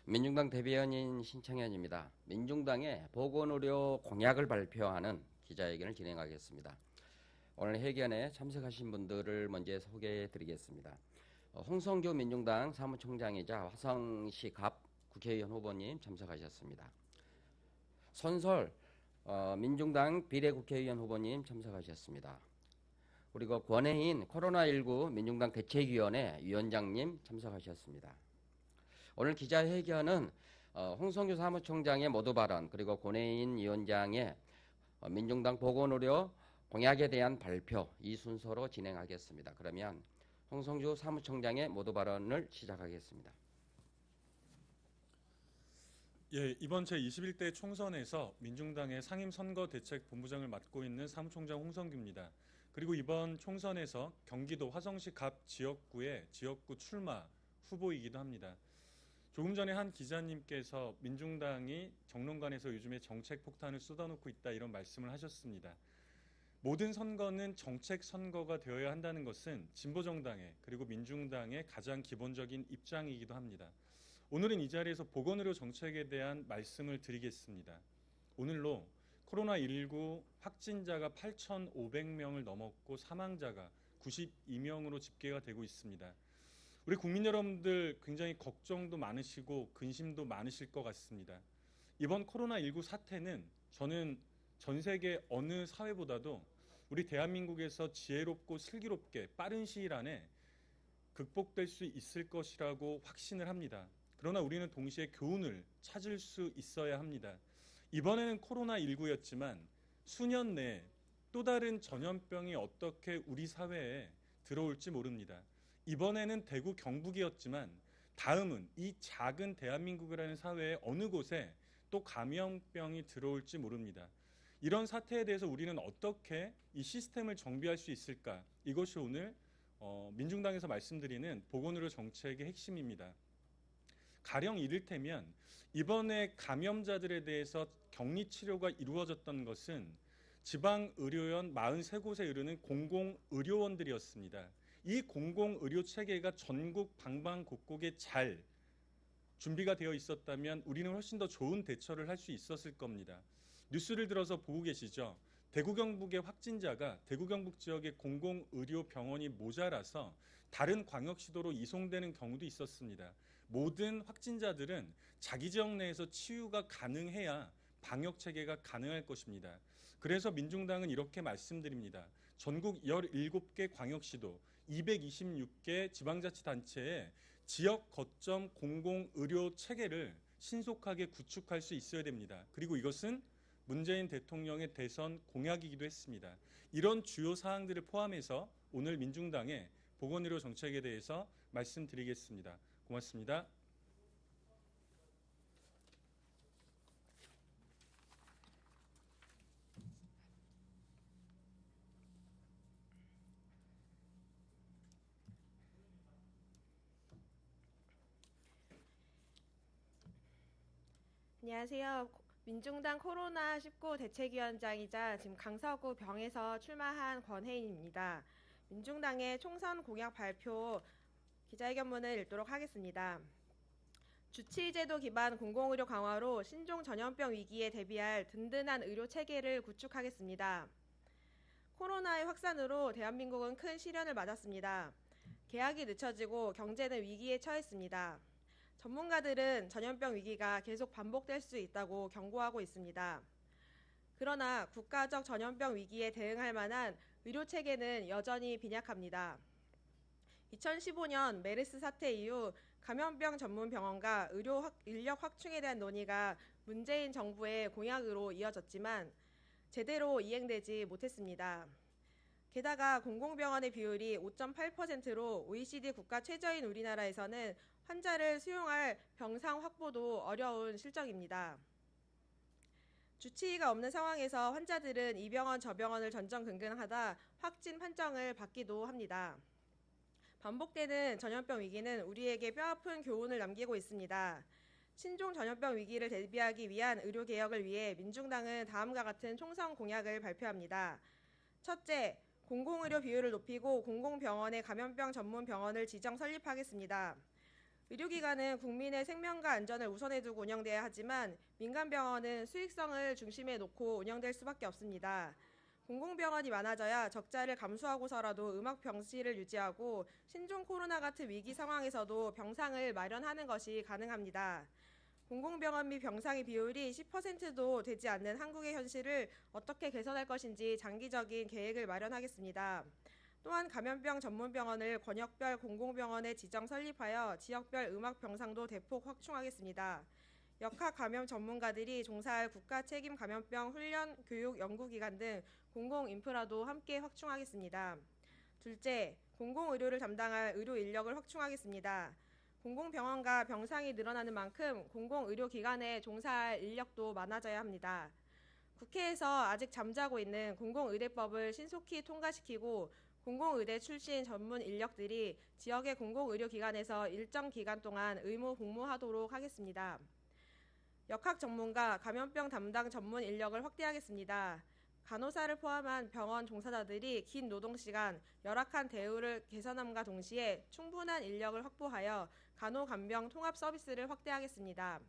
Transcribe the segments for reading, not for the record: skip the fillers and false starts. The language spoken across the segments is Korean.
민중당 대변인 신청현입니다. 민중당의 보건의료 공약을 발표하는 기자회견을 진행하겠습니다. 오늘 회견에 참석하신 분들을 먼저 소개해 드리겠습니다. 홍성규 민중당 사무총장이자 화성시 갑 국회의원 후보님 참석하셨습니다. 손설 민중당 비례국회의원 후보님 참석하셨습니다. 그리고 권혜인 코로나19 민중당 대책위원회 위원장님 참석하셨습니다. 오늘 기자회견은 홍성규 사무총장의 모두 발언 그리고 권혜인 위원장의 민중당 보건의료 공약에 대한 발표 이 순서로 진행하겠습니다. 그러면 홍성규 사무총장의 모두 발언을 시작하겠습니다. 예, 이번 제21대 총선에서 민중당의 상임선거대책본부장을 맡고 있는 사무총장 홍성규입니다. 그리고 이번 총선에서 경기도 화성시 갑 지역구의 지역구 출마 후보이기도 합니다. 조금 전에 한 기자님께서 민중당이 정론관에서 요즘에 정책 폭탄을 쏟아놓고 있다 이런 말씀을 하셨습니다. 모든 선거는 정책 선거가 되어야 한다는 것은 진보정당의 그리고 민중당의 가장 기본적인 입장이기도 합니다. 오늘은 이 자리에서 보건의료 정책에 대한 말씀을 드리겠습니다. 오늘로 코로나19 확진자가 8,500명을 넘었고 사망자가 92명으로 집계가 되고 있습니다. 우리 국민 여러분들 굉장히 걱정도 많으시고 근심도 많으실 것 같습니다. 이번 코로나19 사태는 저는 전 세계 어느 사회보다도 우리 대한민국에서 지혜롭고 슬기롭게 빠른 시일 안에 극복될 수 있을 것이라고 확신을 합니다. 그러나 우리는 동시에 교훈을 찾을 수 있어야 합니다. 이번에는 코로나19였지만 수년 내에 또 다른 전염병이 어떻게 우리 사회에 들어올지 모릅니다. 이번에는 대구 경북이었지만 다음은 이 작은 대한민국이라는 사회의 어느 곳에 또 감염병이 들어올지 모릅니다. 이런 사태에 대해서 우리는 어떻게 이 시스템을 정비할 수 있을까? 이것이 오늘 민중당에서 말씀드리는 보건의료 정책의 핵심입니다. 가령 이를테면 이번에 감염자들에 대해서 격리치료가 이루어졌던 것은 지방의료원 43곳에 이르는 공공의료원들이었습니다. 이 공공의료체계가 전국 방방곡곡에 잘 준비가 되어 있었다면 우리는 훨씬 더 좋은 대처를 할 수 있었을 겁니다. 뉴스를 들어서 보고 계시죠? 대구 경북의 확진자가 대구 경북 지역의 공공의료병원이 모자라서 다른 광역시도로 이송되는 경우도 있었습니다. 모든 확진자들은 자기 지역 내에서 치유가 가능해야 방역체계가 가능할 것입니다. 그래서 민중당은 이렇게 말씀드립니다. 전국 17개 광역시도 226개 지방자치단체의 지역 거점 공공의료체계를 신속하게 구축할 수 있어야 됩니다. 그리고 이것은 문재인 대통령의 대선 공약이기도 했습니다. 이런 주요 사항들을 포함해서 오늘 민중당의 보건의료 정책에 대해서 말씀드리겠습니다. 고맙습니다. 안녕하세요. 민중당 코로나19 대책위원장이자 지금 강서구 병에서 출마한 권혜인입니다. 민중당의 총선 공약 발표 기자회견문을 읽도록 하겠습니다. 주치의제도 기반 공공의료 강화로 신종 전염병 위기에 대비할 든든한 의료 체계를 구축하겠습니다. 코로나의 확산으로 대한민국은 큰 시련을 맞았습니다. 개학이 늦춰지고 경제는 위기에 처했습니다. 전문가들은 전염병 위기가 계속 반복될 수 있다고 경고하고 있습니다. 그러나 국가적 전염병 위기에 대응할 만한 의료 체계는 여전히 빈약합니다. 2015년 메르스 사태 이후 감염병 전문 병원과 인력 확충에 대한 논의가 문재인 정부의 공약으로 이어졌지만 제대로 이행되지 못했습니다. 게다가 공공병원의 비율이 5.8%로 OECD 국가 최저인 우리나라에서는 환자를 수용할 병상 확보도 어려운 실정입니다. 주치의가 없는 상황에서 환자들은 이 병원 저 병원을 전전긍긍하다 확진 판정을 받기도 합니다. 반복되는 전염병 위기는 우리에게 뼈아픈 교훈을 남기고 있습니다. 신종 전염병 위기를 대비하기 위한 의료개혁을 위해 민중당은 다음과 같은 총선 공약을 발표합니다. 첫째, 공공의료 비율을 높이고 공공병원에 감염병 전문 병원을 지정 설립하겠습니다. 의료기관은 국민의 생명과 안전을 우선에 두고 운영돼야 하지만 민간병원은 수익성을 중심에 놓고 운영될 수밖에 없습니다. 공공병원이 많아져야 적자를 감수하고서라도 음악 병실을 유지하고 신종 코로나 같은 위기 상황에서도 병상을 마련하는 것이 가능합니다. 공공병원 및 병상의 비율이 10%도 되지 않는 한국의 현실을 어떻게 개선할 것인지 장기적인 계획을 마련하겠습니다. 또한 감염병 전문병원을 권역별 공공병원에 지정 설립하여 지역별 음악 병상도 대폭 확충하겠습니다. 역학 감염 전문가들이 종사할 국가 책임 감염병 훈련, 교육, 연구기관 등 공공 인프라도 함께 확충하겠습니다. 둘째, 공공의료를 담당할 의료 인력을 확충하겠습니다. 공공병원과 병상이 늘어나는 만큼 공공의료기관에 종사할 인력도 많아져야 합니다. 국회에서 아직 잠자고 있는 공공의대법을 신속히 통과시키고 공공의대 출신 전문 인력들이 지역의 공공의료기관에서 일정 기간 동안 의무 복무하도록 하겠습니다. 역학 전문가, 감염병 담당 전문 인력을 확대하겠습니다. 간호사를 포함한 병원 종사자들이 긴 노동시간, 열악한 대우를 개선함과 동시에 충분한 인력을 확보하여 간호간병 통합 서비스를 확대하겠습니다.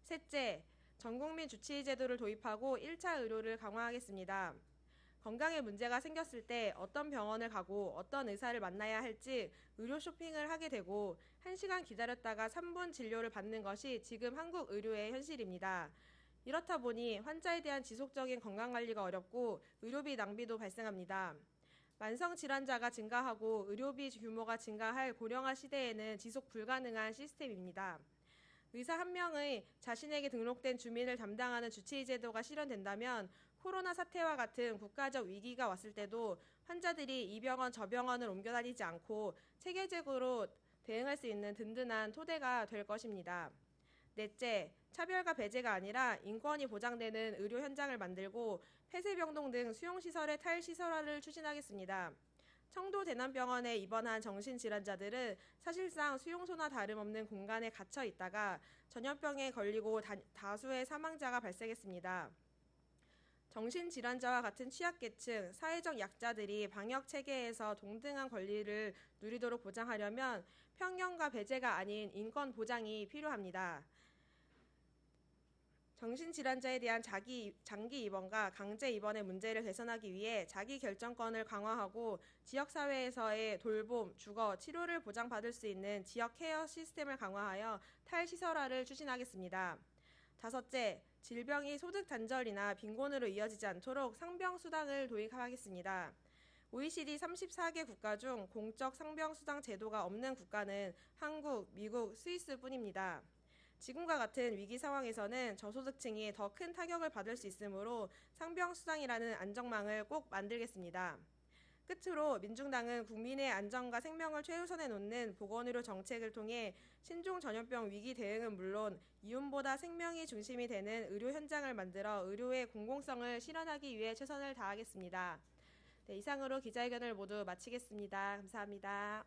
셋째, 전국민 주치의 제도를 도입하고 1차 의료를 강화하겠습니다. 건강에 문제가 생겼을 때 어떤 병원을 가고 어떤 의사를 만나야 할지 의료 쇼핑을 하게 되고 1시간 기다렸다가 3분 진료를 받는 것이 지금 한국 의료의 현실입니다. 이렇다 보니 환자에 대한 지속적인 건강관리가 어렵고 의료비 낭비도 발생합니다. 만성질환자가 증가하고 의료비 규모가 증가할 고령화 시대에는 지속 불가능한 시스템입니다. 의사 한 명의 자신에게 등록된 주민을 담당하는 주치의 제도가 실현된다면 코로나 사태와 같은 국가적 위기가 왔을 때도 환자들이 이 병원 저 병원을 옮겨 다니지 않고 체계적으로 대응할 수 있는 든든한 토대가 될 것입니다. 넷째, 차별과 배제가 아니라 인권이 보장되는 의료 현장을 만들고 폐쇄병동 등 수용시설의 탈시설화를 추진하겠습니다. 청도 대남병원에 입원한 정신질환자들은 사실상 수용소나 다름없는 공간에 갇혀 있다가 전염병에 걸리고 다수의 사망자가 발생했습니다. 정신질환자와 같은 취약계층, 사회적 약자들이 방역체계에서 동등한 권리를 누리도록 보장하려면 편견과 배제가 아닌 인권 보장이 필요합니다. 정신질환자에 대한 장기 입원과 강제 입원의 문제를 개선하기 위해 자기 결정권을 강화하고 지역사회에서의 돌봄, 주거, 치료를 보장받을 수 있는 지역 케어 시스템을 강화하여 탈시설화를 추진하겠습니다. 다섯째, 질병이 소득 단절이나 빈곤으로 이어지지 않도록 상병수당을 도입하겠습니다. OECD 34개 국가 중 공적 상병수당 제도가 없는 국가는 한국, 미국, 스위스뿐입니다. 지금과 같은 위기 상황에서는 저소득층이 더 큰 타격을 받을 수 있으므로 상병수당이라는 안정망을 꼭 만들겠습니다. 끝으로 민중당은 국민의 안전과 생명을 최우선에 놓는 보건의료 정책을 통해 신종 전염병 위기 대응은 물론 이윤보다 생명이 중심이 되는 의료 현장을 만들어 의료의 공공성을 실현하기 위해 최선을 다하겠습니다. 네, 이상으로 기자회견을 모두 마치겠습니다. 감사합니다.